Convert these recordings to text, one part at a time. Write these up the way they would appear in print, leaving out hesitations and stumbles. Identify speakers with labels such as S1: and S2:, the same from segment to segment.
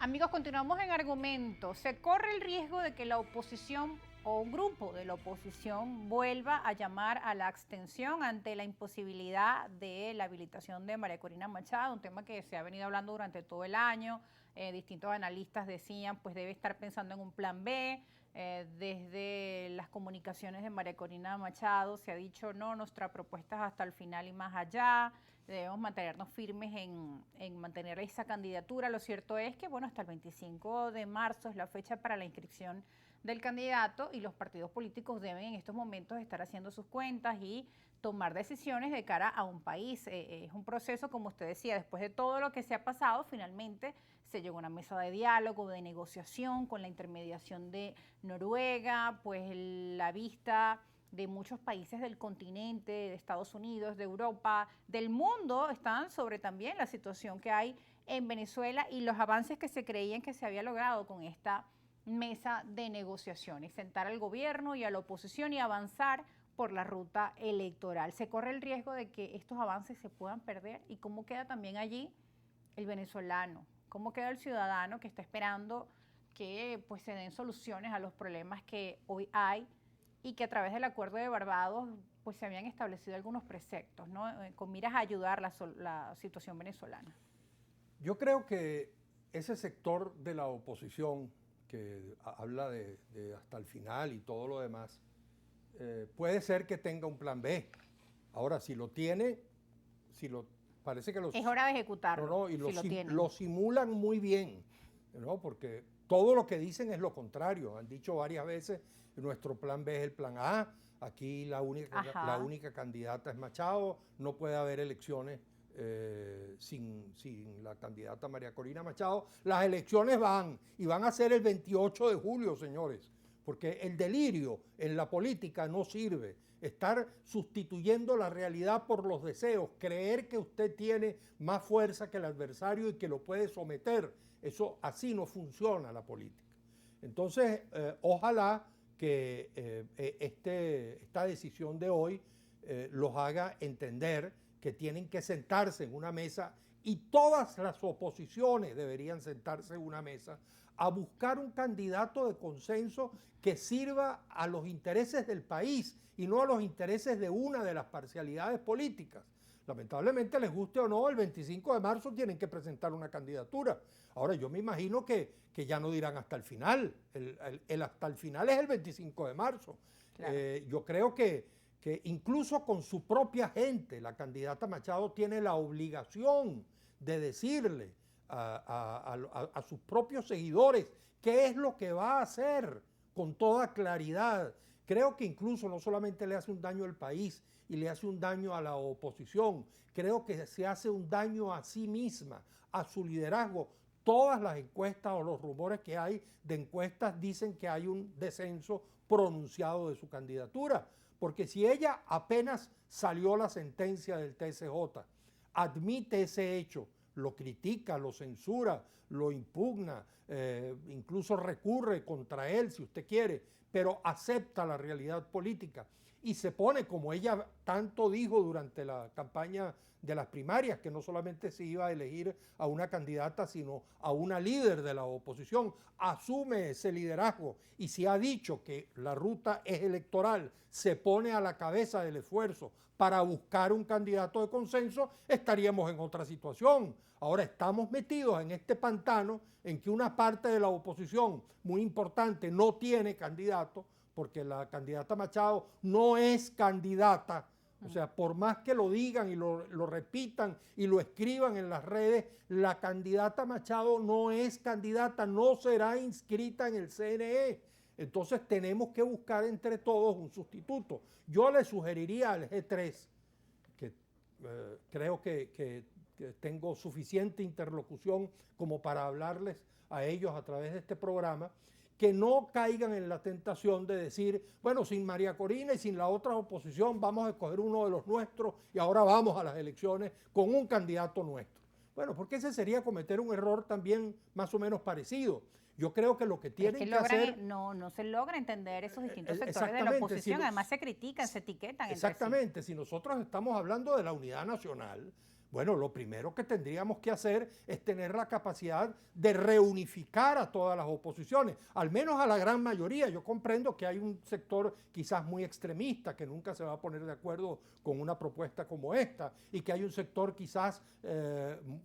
S1: Amigos, continuamos en argumentos. Se corre el riesgo de que la oposición o un grupo de la oposición vuelva a llamar a la abstención ante la imposibilidad de la habilitación de María Corina Machado, un tema que se ha venido hablando durante todo el año. Distintos analistas decían, pues debe estar pensando en un plan B. Desde las comunicaciones de María Corina Machado se ha dicho, no, nuestra propuesta es hasta el final y más allá, debemos mantenernos firmes en mantener esa candidatura. Lo cierto es que, bueno, hasta el 25 de marzo es la fecha para la inscripción del candidato y los partidos políticos deben en estos momentos estar haciendo sus cuentas y tomar decisiones de cara a un país. Es un proceso, como usted decía, después de todo lo que se ha pasado, finalmente se llegó a una mesa de diálogo, de negociación, con la intermediación de Noruega, pues la vista de muchos países del continente, de Estados Unidos, de Europa, del mundo, están sobre también la situación que hay en Venezuela y los avances que se creían que se había logrado con esta mesa de negociaciones, sentar al gobierno y a la oposición y avanzar por la ruta electoral. Se corre el riesgo de que estos avances se puedan perder. ¿Y cómo queda también allí el venezolano? ¿Cómo queda el ciudadano que está esperando que pues, se den soluciones a los problemas que hoy hay y que a través del Acuerdo de Barbados pues, se habían establecido algunos preceptos, ¿no? Con miras a ayudar la situación venezolana?
S2: Yo creo que ese sector de la oposición que habla de hasta el final y todo lo demás, puede ser que tenga un plan B. Ahora, si lo tiene, parece que
S1: es hora de ejecutarlo.
S2: No, y lo simulan muy bien, ¿no? Porque todo lo que dicen es lo contrario. Han dicho varias veces, nuestro plan B es el plan A, aquí la única candidata es Machado, no puede haber elecciones sin la candidata María Corina Machado. Las elecciones van a ser el 28 de julio, señores, porque el delirio en la política no sirve. Estar sustituyendo la realidad por los deseos, creer que usted tiene más fuerza que el adversario y que lo puede someter, eso así no funciona la política. Entonces, ojalá que esta decisión de hoy los haga entender que tienen que sentarse en una mesa y todas las oposiciones deberían sentarse en una mesa a buscar un candidato de consenso que sirva a los intereses del país y no a los intereses de una de las parcialidades políticas. Lamentablemente, les guste o no, el 25 de marzo tienen que presentar una candidatura. Ahora, yo me imagino que ya no dirán hasta el final. El hasta el final es el 25 de marzo. Claro. Yo creo que incluso con su propia gente, la candidata Machado tiene la obligación de decirle a sus propios seguidores qué es lo que va a hacer con toda claridad. Creo que incluso no solamente le hace un daño al país y le hace un daño a la oposición, creo que se hace un daño a sí misma, a su liderazgo. Todas las encuestas o los rumores que hay de encuestas dicen que hay un descenso pronunciado de su candidatura. Porque si ella apenas salió la sentencia del TSJ, admite ese hecho, lo critica, lo censura, lo impugna, incluso recurre contra él si usted quiere, pero acepta la realidad política y se pone, como ella tanto dijo durante la campaña de las primarias, que no solamente se iba a elegir a una candidata, sino a una líder de la oposición, asume ese liderazgo y si ha dicho que la ruta es electoral, se pone a la cabeza del esfuerzo para buscar un candidato de consenso, estaríamos en otra situación. Ahora estamos metidos en este pantano en que una parte de la oposición muy importante no tiene candidato, porque la candidata Machado no es candidata. O sea, por más que lo digan y lo repitan y lo escriban en las redes, la candidata Machado no es candidata, no será inscrita en el CNE. Entonces tenemos que buscar entre todos un sustituto. Yo le sugeriría al G3, que creo que tengo suficiente interlocución como para hablarles a ellos a través de este programa, que no caigan en la tentación de decir, bueno, sin María Corina y sin la otra oposición vamos a escoger uno de los nuestros y ahora vamos a las elecciones con un candidato nuestro. Bueno, porque ese sería cometer un error también más o menos parecido. Yo creo que lo que tienen que hacer...
S1: No se logra entender esos distintos sectores de la oposición, además se critican, se etiquetan.
S2: Exactamente, si nosotros estamos hablando de la unidad nacional, Bueno, lo primero que tendríamos que hacer es tener la capacidad de reunificar a todas las oposiciones, al menos a la gran mayoría. Yo comprendo que hay un sector quizás muy extremista que nunca se va a poner de acuerdo con una propuesta como esta, y que hay un sector quizás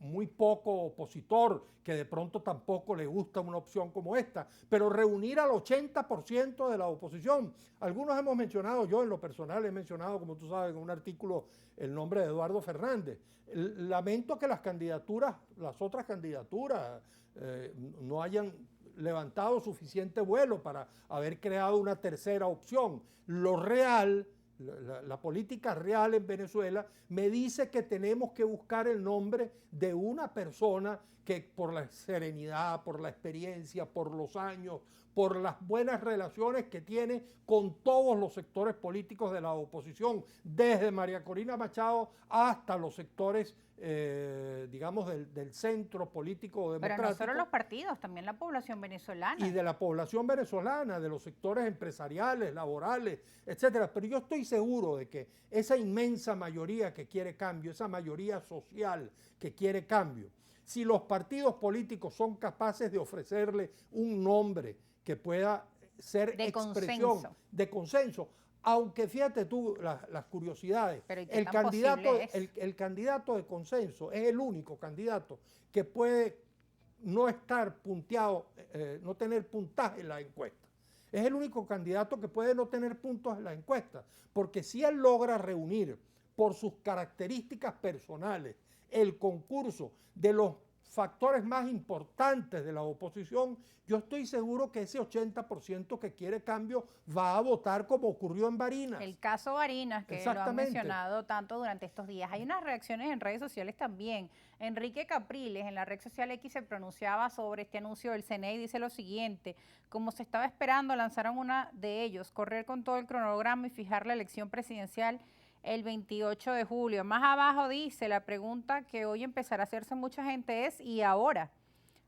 S2: muy poco opositor que de pronto tampoco le gusta una opción como esta, pero reunir al 80% de la oposición. Algunos hemos mencionado, yo en lo personal he mencionado, como tú sabes, en un artículo, el nombre de Eduardo Fernández. Lamento que las otras candidaturas, no hayan levantado suficiente vuelo para haber creado una tercera opción. Lo real, la política real en Venezuela me dice que tenemos que buscar el nombre de una persona que por la serenidad, por la experiencia, por los años, por las buenas relaciones que tiene con todos los sectores políticos de la oposición, desde María Corina Machado hasta los sectores, digamos, del centro político democrático.
S1: Pero no solo los partidos, también la población venezolana.
S2: Y de la población venezolana, de los sectores empresariales, laborales, etcétera. Pero yo estoy seguro de que esa inmensa mayoría que quiere cambio, esa mayoría social que quiere cambio, si los partidos políticos son capaces de ofrecerle un nombre que pueda ser
S1: de
S2: expresión
S1: consenso.
S2: de consenso, aunque fíjate tú las curiosidades,
S1: Pero
S2: el candidato de consenso es el único candidato que puede no estar punteado, no tener puntaje en la encuesta. Es el único candidato que puede no tener puntos en la encuesta, porque si él logra reunir por sus características personales el concurso de los factores más importantes de la oposición, yo estoy seguro que ese 80% que quiere cambio va a votar como ocurrió en Barinas.
S1: El caso Barinas, que lo han mencionado tanto durante estos días. Hay unas reacciones en redes sociales también. Enrique Capriles, en la red social X, se pronunciaba sobre este anuncio del CNE y dice lo siguiente: como se estaba esperando, lanzaron una de ellos, correr con todo el cronograma y fijar la elección presidencial el 28 de julio. Más abajo dice, la pregunta que hoy empezará a hacerse mucha gente es, ¿y ahora?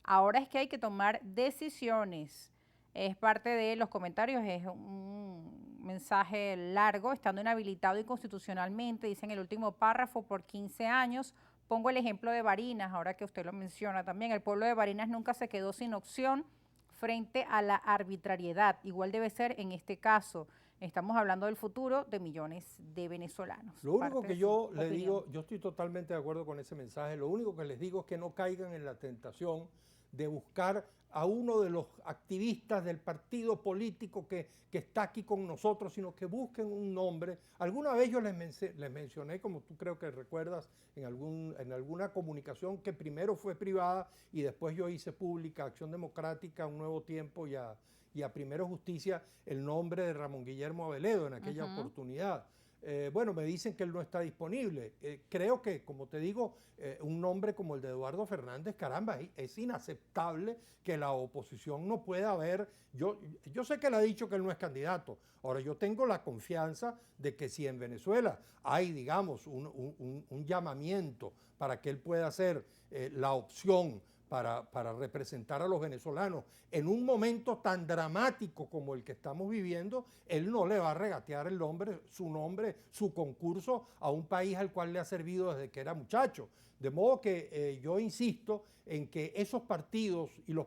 S1: Ahora es que hay que tomar decisiones. Es parte de los comentarios, es un mensaje largo, estando inhabilitado inconstitucionalmente, dice en el último párrafo, por 15 años. Pongo el ejemplo de Barinas, ahora que usted lo menciona también. El pueblo de Barinas nunca se quedó sin opción frente a la arbitrariedad. Igual debe ser en este caso. Estamos hablando del futuro de millones de venezolanos.
S2: Lo único que yo le digo, yo estoy totalmente de acuerdo con ese mensaje, lo único que les digo es que no caigan en la tentación de buscar a uno de los activistas del partido político que está aquí con nosotros, sino que busquen un nombre. Alguna vez yo les mencioné, como tú creo que recuerdas, en alguna comunicación que primero fue privada y después yo hice pública, Acción Democrática, Un Nuevo Tiempo y a Primero Justicia, el nombre de Ramón Guillermo Aveledo en aquella oportunidad. Bueno, me dicen que él no está disponible. Creo que, como te digo, un nombre como el de Eduardo Fernández, caramba, es inaceptable que la oposición no pueda ver. Yo sé que él ha dicho que él no es candidato. Ahora, yo tengo la confianza de que si en Venezuela hay, digamos, un llamamiento para que él pueda ser la opción para representar a los venezolanos en un momento tan dramático como el que estamos viviendo, él no le va a regatear su nombre, su concurso a un país al cual le ha servido desde que era muchacho. De modo que yo insisto en que esos partidos y los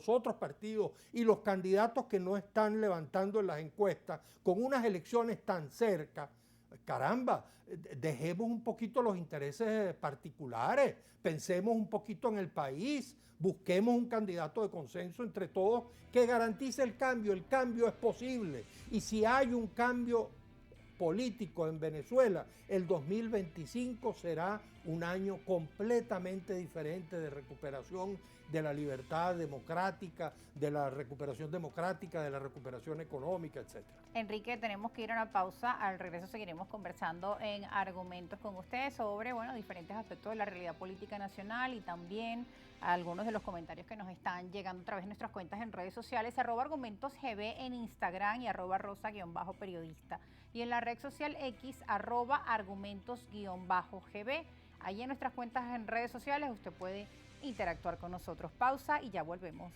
S2: otros partidos y los candidatos que no están levantando en las encuestas con unas elecciones tan cerca, caramba, dejemos un poquito los intereses particulares, pensemos un poquito en el país, busquemos un candidato de consenso entre todos que garantice el cambio es posible. Y si hay un cambio político en Venezuela, el 2025 será un año completamente diferente de recuperación de la libertad democrática, de la recuperación democrática, de la recuperación económica, etc.
S1: Enrique, tenemos que ir a una pausa. Al regreso seguiremos conversando en Argumentos con ustedes sobre, diferentes aspectos de la realidad política nacional y también algunos de los comentarios que nos están llegando a través de nuestras cuentas en redes sociales, @argumentosgb en Instagram y @rosa_periodista. Y en la red social X, @argumentos_gb. Ahí en nuestras cuentas en redes sociales usted puede interactuar con nosotros. Pausa y ya volvemos.